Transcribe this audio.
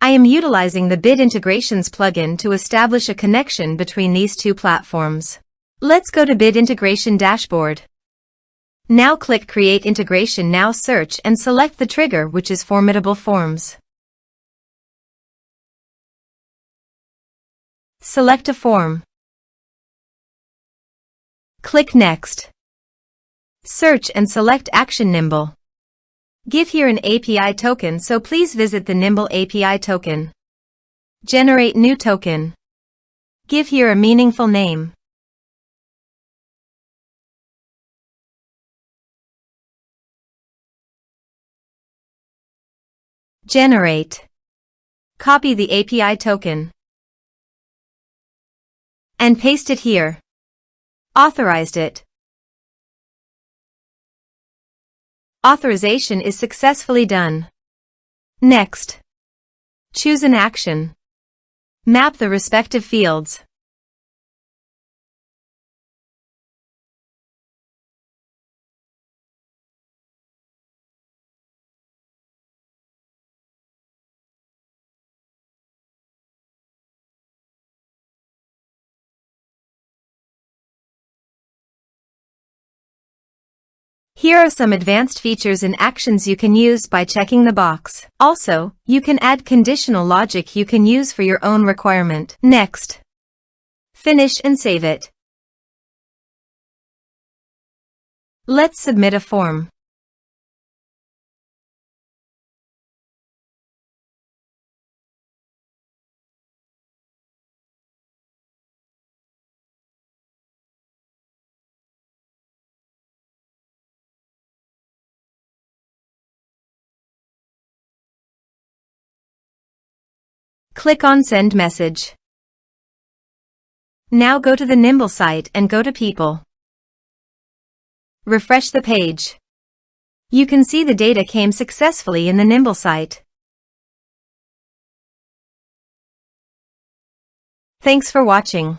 I am utilizing the Bit Integrations plugin to establish a connection between these two platforms. Let's go to Bit Integration Dashboard. Now click Create Integration. Now search and select the trigger, which is Formidable Forms. Select a form. Click Next. Search and select Action Nimble. Give here an API token, so please visit the Nimble API token. Generate new token. Give here a meaningful name. Generate. Copy the API token and paste it here. Authorized it. Authorization is successfully done. Next. Choose an action. Map the respective fields. Here are some advanced features and actions you can use by checking the box. Also, you can add conditional logic you can use for your own requirement. Next. Finish and save it. Let's submit a form. Click on Send Message. Now go to the Nimble site and go to People. Refresh the page. You can see the data came successfully in the Nimble site. Thanks for watching.